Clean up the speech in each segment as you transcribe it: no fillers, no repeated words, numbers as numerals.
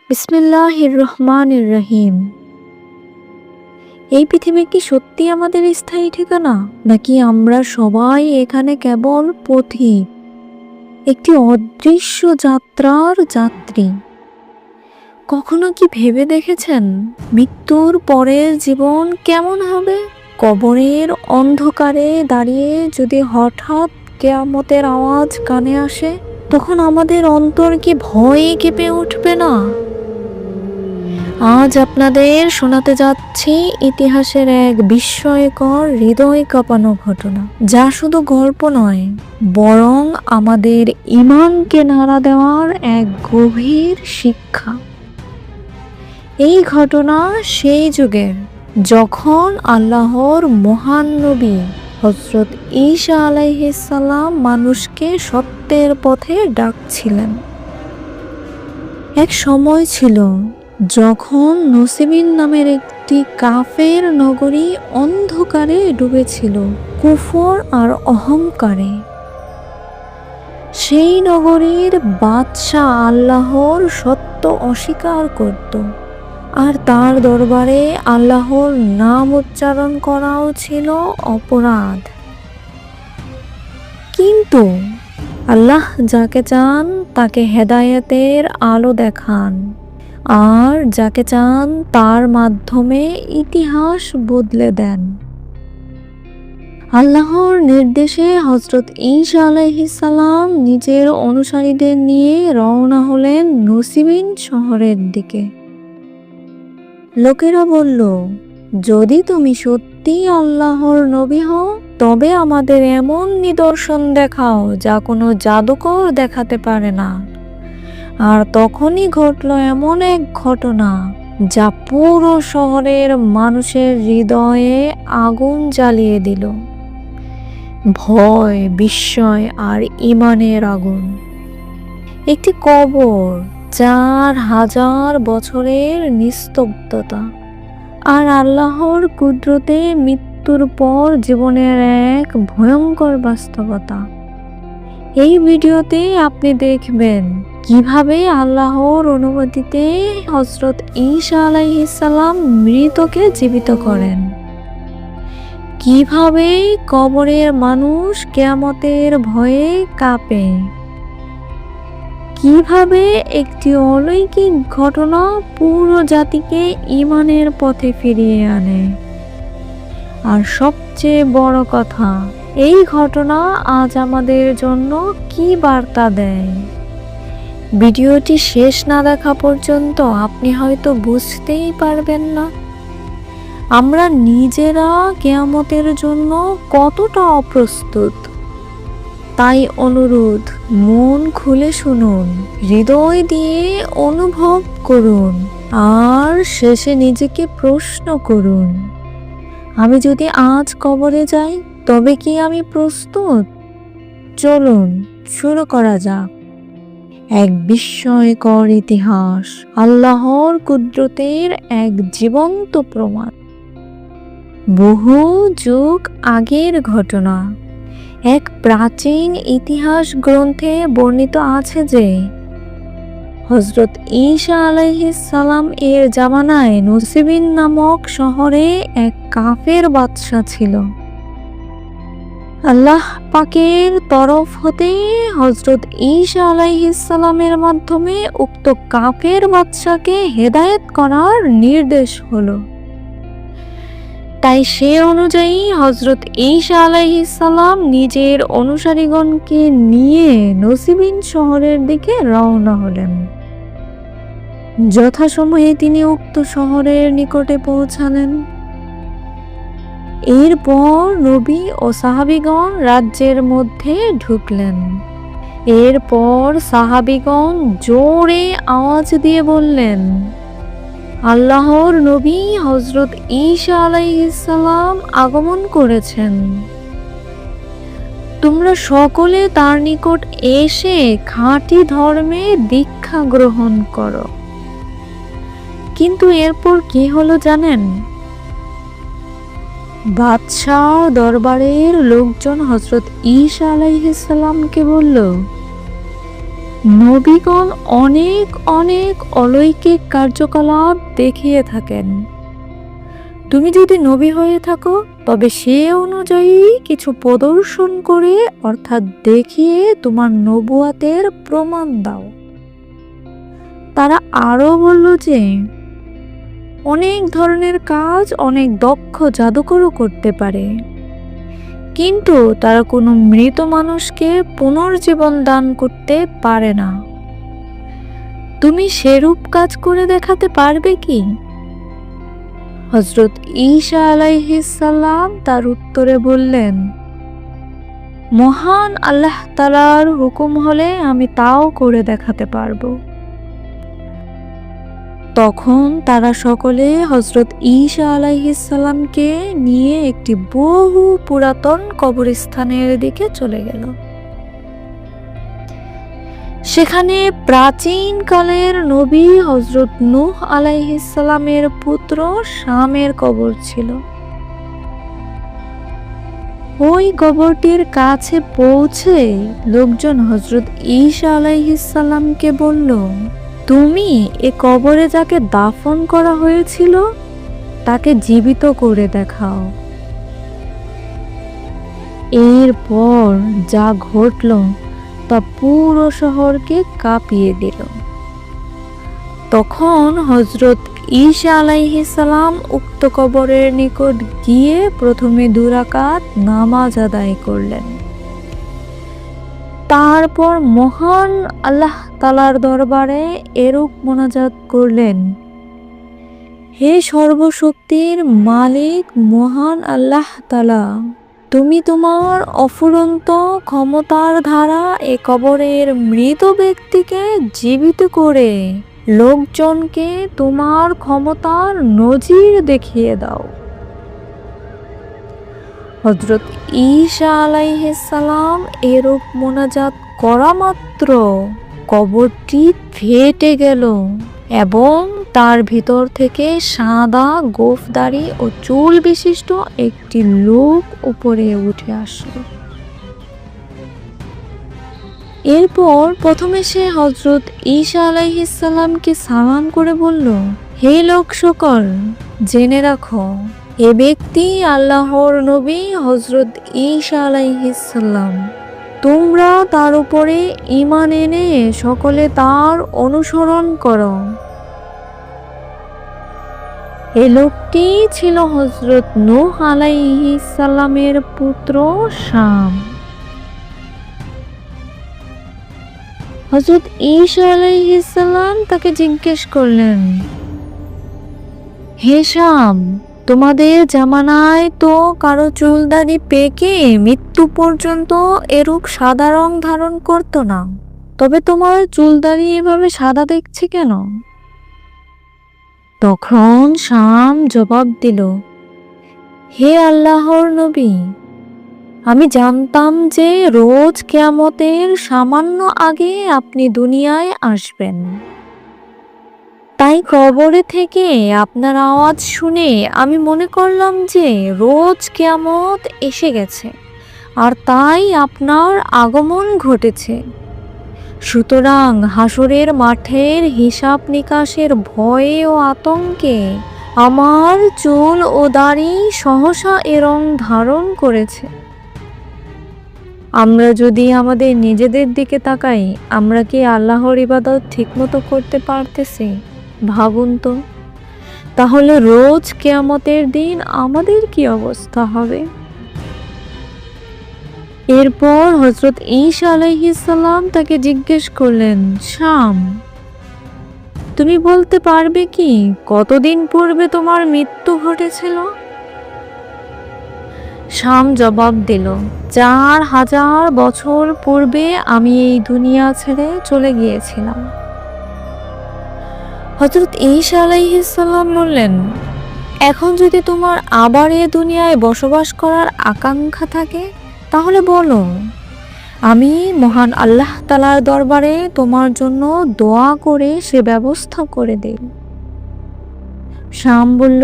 বিসমিল্লাহির রহমানির রহিম। এই পৃথিবী কি সত্যি আমাদের স্থায়ী ঠিকানা, নাকি আমরা সবাই এখানে কেবল পথিক, একটি অদৃশ্য যাত্রার যাত্রী? কখনো কি ভেবে দেখেছেন মৃত্যুর পরের জীবন কেমন হবে? কবরের অন্ধকারে দাঁড়িয়ে যদি হঠাৎ কিয়ামতের আওয়াজ কানে আসে, তখন আমাদের অন্তর কি ভয়ে কেঁপে উঠবে না? আজ আপনাদের শোনাতে যাচ্ছি ইতিহাসের এক বিস্ময়কর হৃদয় কাঁপানো ঘটনা, যা শুধু গল্প নয়, বরং আমাদের ঈমানকে নাড়া দেওয়ার এক গভীর শিক্ষা। এই ঘটনা সেই যুগের, যখন আল্লাহর মহান নবী হযরত ঈসা আলাইহিস সালাম মানুষকে সত্যের পথে ডাকছিলেন। এক সময় ছিল যখন নসিবিন নামের একটি কাফের নগরী অন্ধকারে ডুবেছিল, কুফর আর অহংকারে। সেই নগরীর বাদশাহ আল্লাহর সত্য অস্বীকার করত, আর তার দরবারে আল্লাহর নাম উচ্চারণ করাও ছিল অপরাধ। কিন্তু আল্লাহ যাকে চান তাকে হেদায়েতের আলো দেখান, আর যাকে চান তার মাধ্যমে ইতিহাস বদলে দেন। আল্লাহর নির্দেশে হযরত ঈসা আলাইহিস সালাম নিজের অনুসারীদের নিয়ে রওনা হলেন নসিবিন শহরের দিকে। লোকেরা বলল, যদি তুমি সত্যি আল্লাহর নবী হও, তবে আমাদের এমন নিদর্শন দেখাও যা কোনো জাদুকর দেখাতে পারে না। আর তখনই ঘটল এমন এক ঘটনা যা পুরো শহরের মানুষের হৃদয়ে আগুন জ্বালিয়ে দিল। ভয়, বিস্ময় আর ঈমানের আগুন। একটি কবর, 4000 বছরের নিস্তব্ধতা, আর আল্লাহর কুদরতে মৃত্যুর পর জীবনের এক ভয়ঙ্কর বাস্তবতা। এই ভিডিওতে আপনি দেখবেন কিভাবে আল্লাহর অনুমতিতে হযরত ঈসা আলাইহিস সালাম মৃতকে জীবিত করেন, কিভাবে কবরের মানুষ কিয়ামতের ভয়ে কাঁপে, কিভাবে একটি অলৌকিক ঘটনা পুরো জাতিকে ঈমানের পথে ফিরিয়ে আনে। আর সবচেয়ে বড় কথা, এই ঘটনা আজ আমাদের জন্য কি বার্তা দেয়? ভিডিওটি শেষ না দেখা পর্যন্ত আপনি হয়তো বুঝতেই পারবেন না আমরা নিজেরা কিয়ামতের জন্য কতটা অপ্রস্তুত। তাই অনুরোধ, মন খুলে শুনুন, হৃদয় দিয়ে অনুভব করুন, আর শেষে নিজেকে প্রশ্ন করুন, আমি যদি আজ কবরে যাই, তবে কি আমি প্রস্তুত? চলুন শুরু করা যাক। এক বিস্ময়কর ইতিহাস, আল্লাহর কুদরতের এক জীবন্ত প্রমাণ। বহু যুগ আগের ঘটনা। এক প্রাচীন ইতিহাস গ্রন্থে বর্ণিত আছে যে হযরত ঈসা আলাইহিস সালাম এর জামানায় নসিবিন নামক শহরে এক কাফের বাদশা ছিল। আল্লাহ পাকের তরফ হতে হযরত ঈসা আলাইহিস সালামের মাধ্যমে উক্ত কাফের বাদশাকে হেদায়েত করার নির্দেশ হলো। তাই সে অনুযায়ী হযরত ঈসা আলাইহিস সালাম নিজের অনুসারীগণকে নিয়ে নসিবিন শহরের দিকে রওনা হলেন। যথাসময়ে তিনি উক্ত শহরের নিকটে পৌঁছালেন। এরপর নবী ও সাহাবীগণ রাজ্যের মধ্যে ঢুকলেন। এরপর সাহাবীগণ জোরে আওয়াজ দিয়ে বললেন, আল্লাহর নবী হযরত ঈসা আলাইহিস সালাম আগমন করেছেন। তোমরা সকলে তার নিকট এসে খাঁটি ধর্মে দীক্ষা গ্রহণ করো। কিন্তু এরপর কি হলো জানেন? বাদশাহ দরবারের লোকজন হযরত ঈসা আলাইহিস সালামকে বলল, নবীগণ অনেক অনেক অলৌকিক কার্যকলাপ দেখিয়ে থাকেন। তুমি যদি নবী হয়ে থাকো তবে সে অনুযায়ী কিছু প্রদর্শন করে অর্থাৎ দেখিয়ে তোমার নবুয়াতের প্রমাণ দাও। তারা আরো বলল যে অনেক ধরনের কাজ অনেক দক্ষ জাদুকরও করতে পারে, কিন্তু তারা কোনো মৃত মানুষকে পুনর্জীবন দান করতে পারে না। তুমি সেরূপ কাজ করে দেখাতে পারবে কি? হযরত ঈসা আলাইহিস সালাম তার উত্তরে বললেন, মহান আল্লাহ তাআলার হুকুম হলে আমি তাও করে দেখাতে পারবো। তখন তারা সকলে হযরত ঈসা আলাইহিস সালামকে নিয়ে একটি বহু পুরাতন কবরস্থানের দিকে চলে গেল। সেখানে প্রাচীন কালের নবী হযরত নূহ আলাইহিস সালামের পুত্র শামের কবর ছিল। ওই কবরটির কাছে পৌঁছে লোকজন হযরত ঈসা আলাইহিস সালামকে বলল, তুমি এ কবরে যাকে দাফন করা হয়েছিল তাকে জীবিত করে দেখাও। এরপর যা ঘটল তা পুরো শহরকে কাঁপিয়ে দিল। তখন হযরত ঈসা আলাইহিস সালাম উক্ত কবরের নিকট গিয়ে প্রথমে 2 রাকাত নামাজ আদায় করলেন। তারপর মহান আল্লাহ তাআলার দরবারে এরূপ মোনাজাত করলেন, হে সর্বশক্তির মালিক মহান আল্লাহ তাআলা, তুমি তোমার অফুরন্ত ক্ষমতার দ্বারা এ কবরের মৃত ব্যক্তিকে জীবিত করে লোকজনকে তোমার ক্ষমতার নজির দেখিয়ে দাও। হযরত ঈসা আলাইহিস সালাম এরূপ মোনাজাত করা মাত্র কবরটি ফেটে গেল এবং তার ভিতর থেকে সাদা গোঁফদাড়ি ও চুল বিশিষ্ট একটি লোক উপরে উঠে আসলো। এরপর প্রথমে সে হযরত ঈসা আলাইহিস সালামকে সালাম করে বলল, হে লোক সকল, জেনে রাখো এ ব্যক্তি আল্লাহর নবী হযরত ঈসা আলাইহিস সালাম। তোমরা তার উপরে ঈমান এনে সকলে তার অনুসরণ করো। এ লোকটি ছিল হযরত নূহ আলাইহিস সালামের পুত্র শাম। হযরত ঈসা আলাইহিস সালাম তাকে জিজ্ঞেস করলেন, হে শাম, তোমাদের জামানায় তো কারো চুলদাড়ি পেকে মৃত্যু পর্যন্ত এরূপ সাদা রং ধারণ করতো না, তবে তোমার চুলদাড়ি এভাবে সাদা দেখছি কেন? তখন শাম জবাব দিল, হে আল্লাহর নবী, আমি জানতাম যে রোজ কিয়ামতের সামান্য আগে আপনি দুনিয়ায় আসবেন, তাই কবরে থেকে আপনার আওয়াজ শুনে আমি মনে করলাম যে রোজ কিয়ামত এসে গেছে আর তাই আপনার আগমন ঘটেছে। সুতরাং হাসরের মাঠের হিসাব নিকাশের ভয়ে ও আতঙ্কে আমার চুল ও দাড়ি সহসা এ রং ধারণ করেছে। আমরা যদি আমাদের নিজেদের দিকে তাকাই, আমরা কি আল্লাহর ইবাদত ঠিকমতো করতে পারতেছি? ভাবুন তো, তাহলে রোজ কিয়ামতের দিন আমাদের কি অবস্থা হবে? এরপর হযরত ঈসা আলাইহিস সালাম তাকে জিজ্ঞেস করলেন, শাম, তুমি বলতে পারবে কি কতদিন পূর্বে তোমার মৃত্যু ঘটেছিল? শাম জবাব দিল, 4000 বছর পূর্বে আমি এই দুনিয়া ছেড়ে চলে গিয়েছিলাম। হযরত ঈসা আলাইহিস সালাম বললেন, এখন যদি তোমার আবার এ দুনিয়ায় বসবাস করার আকাঙ্ক্ষা থাকে তাহলে বলো, আমি মহান আল্লাহ তাআলার দরবারে তোমার জন্য দোয়া করে সে ব্যবস্থা করে দেব। শাম বলল,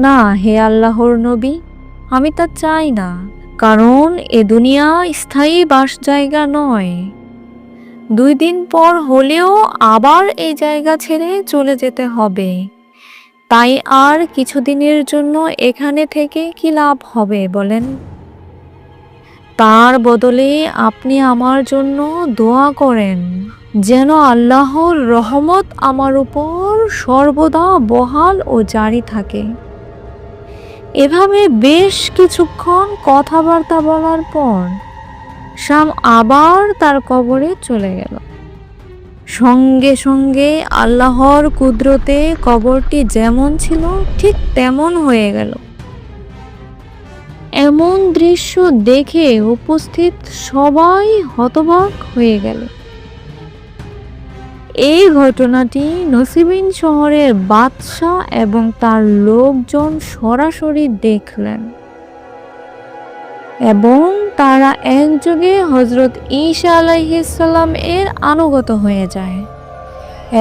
না হে আল্লাহর নবী, আমি তা চাই না, কারণ এ দুনিয়া স্থায়ী বাস জায়গা নয়। 2 দিন পর হলেও আবার এই জায়গা ছেড়ে চলে যেতে হবে। তাই আর কিছুদিনের জন্য এখানে থেকে কি লাভ হবে বলেন? তার বদলে আপনি আমার জন্য দোয়া করেন যেন আল্লাহর রহমত আমার উপর সর্বদা বহাল ও জারি থাকে। এভাবে বেশ কিছুক্ষণ কথাবার্তা বলার পর শাম আবার তার কবরে চলে গেল। সঙ্গে সঙ্গে আল্লাহর কুদরতে কবরটি যেমন ছিল ঠিক তেমন হয়ে গেল। এমন দৃশ্য দেখে উপস্থিত সবাই হতবাক হয়ে গেল। এই ঘটনাটি নসিবিন শহরের বাদশা এবং তার লোকজন সরাসরি দেখলেন এবং তারা একযোগে হযরত ঈসা আলাইহিস সালাম এর আনুগত হয়ে যায়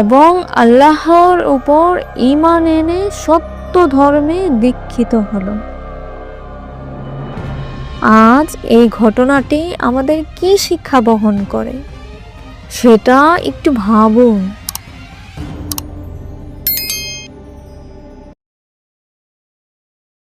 এবং আল্লাহর উপর ঈমান এনে সত্য ধর্মে দীক্ষিত হলো। আজ এই ঘটনাটি আমাদের কি শিক্ষা বহন করে সেটা একটু ভাবুন।